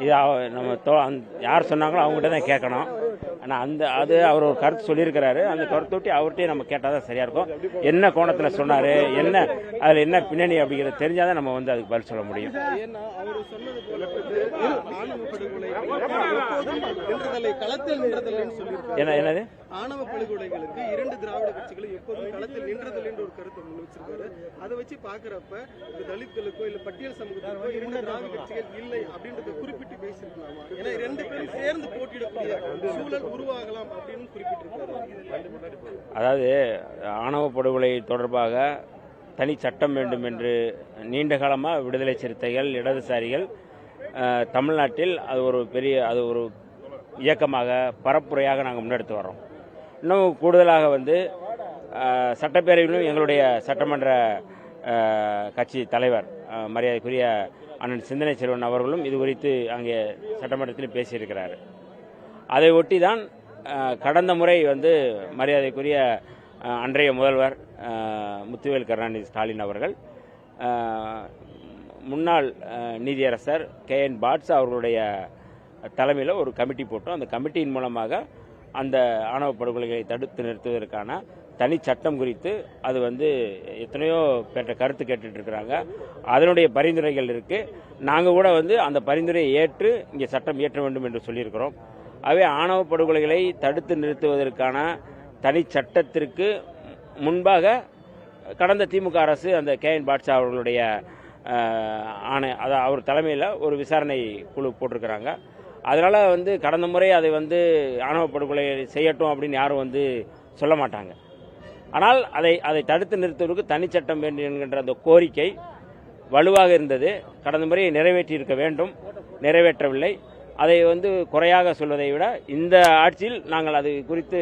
இது நம்ம யார் சொன்னாங்களோ அவங்ககிட்ட தான் கேட்கணும். ஆனால் அது அவர் ஒரு கருத்து சொல்லியிருக்கிறாரு. அந்த கருத்தொட்டி அவர்கிட்டயே நம்ம கேட்டால் தான் சரியாக இருக்கும். என்ன கோணத்தில் சொன்னார், என்ன அதில் என்ன பின்னணி அப்படிங்கிறது தெரிஞ்சால் தான் நம்ம அதுக்கு பதில் சொல்ல முடியும். என்னது ஆணவ படுகொலைகளுக்கு 2 திராவிட கட்சிகளும் எப்போதும் களத்தில் நின்றதில்லை என்ற ஒரு கருத்தை முன் வச்சிருக்காரு. அதை வச்சு பாக்குறப்ப தலித்களுக்கோ இல்ல பட்டியல் சமூகத்துக்கோ 2 திராவிட கட்சிகள் இல்லை அப்படின்றத குறிப்பிட்டு பேசியிருக்கலாமா? ஏன்னா 2 பேரும் சேர்ந்து போட்டியிடக்கூடிய சூழல் உருவாகலாம் அப்படின்னு குறிப்பிட்டிருக்காரு. அதாவது ஆணவ படுகொலை தொடர்பாக தனி சட்டம் வேண்டும் என்று நீண்ட காலமாக விடுதலை சிறுத்தைகள், இடதுசாரிகள் தமிழ்நாட்டில் அது ஒரு இயக்கமாக பரப்புரையாக நாங்கள் முன்னெடுத்து வரோம். இன்னும் கூடுதலாக சட்டப்பேரவையிலும் எங்களுடைய சட்டமன்ற கட்சி தலைவர் மரியாதைக்குரிய அண்ணன் சிந்தனை செல்வன் அவர்களும் இது குறித்து அங்கே சட்டமன்றத்தில் பேசியிருக்கிறார். அதை ஒட்டி தான் கடந்த முறை மரியாதைக்குரிய அன்றைய முதல்வர் முத்துவேல் கருணாநிதி ஸ்டாலின் அவர்கள் முன்னாள் நீதியரசர் KN பாட்ஸ் அவர்களுடைய தலைமையில் ஒரு கமிட்டி போட்டோம். அந்த கமிட்டியின் மூலமாக அந்த ஆணவ படுகொலைகளை தடுத்து நிறுத்துவதற்கான தனி சட்டம் குறித்து அது எத்தனையோ பேர்ட்ட கருத்து கேட்டுட்டு இருக்கிறாங்க. அதனுடைய பரிந்துரைகள் இருக்கு. நாங்கள் கூட அந்த பரிந்துரையை ஏற்று இங்கே சட்டம் இயற்ற வேண்டும் என்று சொல்லியிருக்கிறோம். ஆகவே ஆணவ படுகொலைகளை தடுத்து நிறுத்துவதற்கான தனி சட்டத்திற்கு முன்பாக கடந்த திமுக அரசு அந்த KN பாட்சா அவர்களுடைய ஆணை அவர் தலைமையில் ஒரு விசாரணை குழு போட்டிருக்கிறாங்க. அதனால் கடந்த முறை அதை ஆணவ படுகொலை செய்யட்டும் அப்படின்னு யாரும் சொல்ல மாட்டாங்க. ஆனால் அதை தடுத்து நிறுத்துவதற்கு தனிச்சட்டம் வேண்டும் என்கின்ற அந்த கோரிக்கை வலுவாக இருந்தது. கடந்த முறை நிறைவேற்றி இருக்க வேண்டும், நிறைவேற்றவில்லை. அதை குறையாக சொல்வதை விட இந்த ஆட்சியில் நாங்கள் அது குறித்து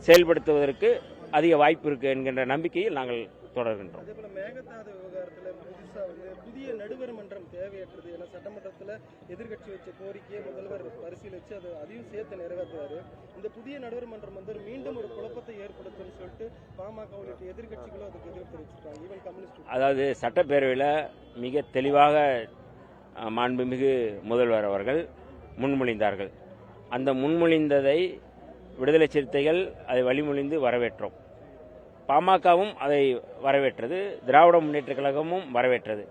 செயல்படுத்துவதற்கு அதிக வாய்ப்பு இருக்கு என்கின்ற நம்பிக்கையில் நாங்கள் தொடர்கின்றோம். புதிய நடுவர் மன்றம் தேவையற்றது என சட்டமன்றத்தில் எதிர்கட்சி வச்ச கோரிக்கையை முதல்வர் பரிசீலிச்சு அதையும் சேர்த்து நிறைவேற்றுவாரு. இந்த புதிய நடுவர் மன்றம் மீண்டும் ஒரு குழப்பத்தை ஏற்படுத்தும் சொல்லிட்டு பாமக உள்ளிட்ட எதிர்கட்சிகளும் அதுக்கு எதிர்ப்பு தெரிவிச்சிருக்காங்க. ஈவன் கம்யூனிஸ்ட் அதாவது சட்டப்பேரவையில் மிக தெளிவாக மாண்புமிகு முதல்வர் அவர்கள் முன்மொழிந்தார்கள். அந்த முன்மொழிந்ததை விடுதலை சிறுத்தைகள் அதை வழிமொழிந்து வரவேற்றோம். பாமகவும் அதை வரவேற்றது, திராவிட முன்னேற்ற கழகமும் வரவேற்றது.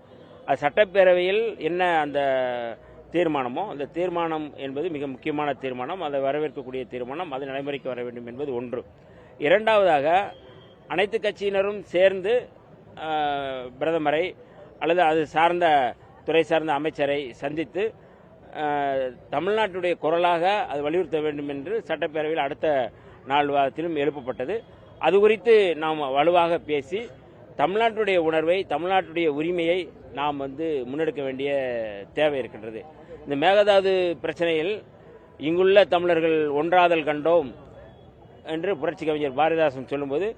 அது சட்டப்பேரவையில் என்ன அந்த தீர்மானமோ அந்த தீர்மானம் என்பது மிக முக்கியமான தீர்மானம், அதை வரவேற்கக்கூடிய தீர்மானம், அது நடைமுறைக்கு வர வேண்டும் என்பது ஒன்று. இரண்டாவதாக அனைத்து கட்சியினரும் சேர்ந்து பிரதமரை அல்லது அது சார்ந்த துறை சார்ந்த அமைச்சரை சந்தித்து தமிழ்நாட்டுடைய குரலாக அது வலியுறுத்த வேண்டும் என்று சட்டப்பேரவையில் அடுத்த நாள் விவாதத்திலும் எழுப்பப்பட்டது. அது குறித்து நாம் வலுவாக பேசி தமிழ்நாட்டுடைய உணர்வை, தமிழ்நாட்டுடைய உரிமையை நாம் முன்னெடுக்க வேண்டிய தேவை இருக்கின்றது. இந்த மேகதாது பிரச்சனையில் இங்குள்ள தமிழர்கள் ஒன்றாதல் கண்டோம் என்று புரட்சி கவிஞர் பாரதிதாசன் சொல்லும்போது,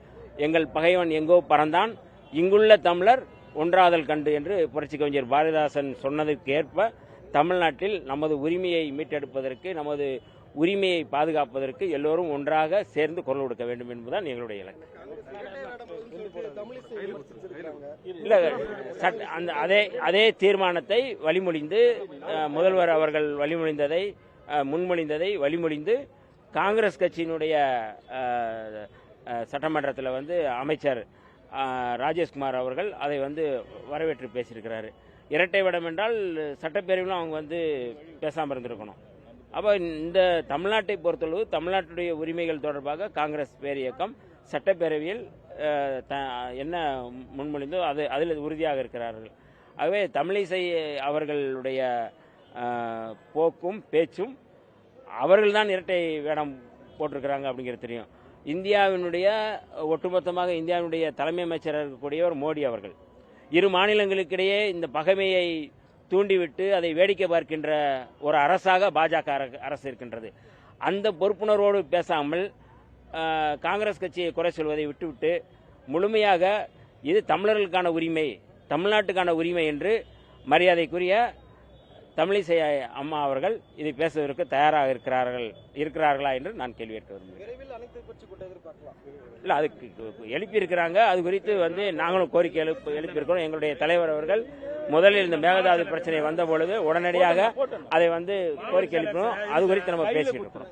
எங்கள் பகைவன் எங்கோ பறந்தான், இங்குள்ள தமிழர் ஒன்றாதல் கண்டு என்று புரட்சி கவிஞர் பாரதிதாசன் சொன்னதற்கு ஏற்ப தமிழ்நாட்டில் நமது உரிமையை மீட்டெடுப்பதற்கு, நமது உரிமையை பாதுகாப்பதற்கு எல்லோரும் ஒன்றாக சேர்ந்து குரல் கொடுக்க வேண்டும் என்பதுதான் எங்களுடைய இலக்கு. அதே தீர்மானத்தை வழிமொழிந்து முதல்வர் அவர்கள் முன்மொழிந்ததை வழிமொழிந்து காங்கிரஸ் கட்சியினுடைய சட்டமன்றத்தில் அமைச்சர் ராஜேஷ்குமார் அவர்கள் அதை வரவேற்று பேசியிருக்கிறாரு. இரட்டை வடம் என்றால் சட்டப்பேரவையிலும் அவங்க பேசாமல் இருந்திருக்கணும். அப்போ இந்த தமிழ்நாட்டை பொறுத்தளவு தமிழ்நாட்டுடைய உரிமைகள் தொடர்பாக காங்கிரஸ் பேர் இயக்கம் சட்டப்பேரவையில் என்ன முன்மொழிந்தோ அதில் உறுதியாக இருக்கிறார்கள். ஆகவே தமிழிசை அவர்களுடைய போக்கும் பேச்சும் அவர்கள்தான் இரட்டை வேடம் போட்டிருக்கிறாங்க அப்படிங்கிறது தெரியும். இந்தியாவினுடைய ஒட்டுமொத்தமாக இந்தியாவினுடைய தலைமை அமைச்சராக இருக்கக்கூடியவர் மோடி அவர்கள் இரு மாநிலங்களுக்கிடையே இந்த பகைமையை தூண்டிவிட்டு அதை வேடிக்கை பார்க்கின்ற ஒரு அரசாக பாஜக அரசு இருக்கின்றது. அந்த பொறுப்புணர்வோடு பேசாமல் காங்கிரஸ் கட்சியை குறை சொல்வதை விட்டுவிட்டு முழுமையாக இது தமிழர்களுக்கான உரிமை, தமிழ்நாட்டுக்கான உரிமை என்று மரியாதைக்குரிய தமிழிசை அம்மா அவர்கள் இதை பேசுவதற்கு தயாராக இருக்கிறார்களா என்று நான் கேள்வி கேட்க விரும்புகிறேன். விரைவில் அனைத்து கட்சி கூட்டம் எதிர்பார்க்கலாம். இல்லை, அதுக்கு எழுப்பியிருக்கிறாங்க. அது குறித்து நாங்களும் கோரிக்கை எழுப்பியிருக்கிறோம். எங்களுடைய தலைவர் அவர்கள் முதலில் இந்த மேகதாது பிரச்சனை வந்த பொழுது உடனடியாக அதை கோரிக்கை எழுப்பினோம். அது குறித்து நம்ம பேசிட்டு இருக்கிறோம்.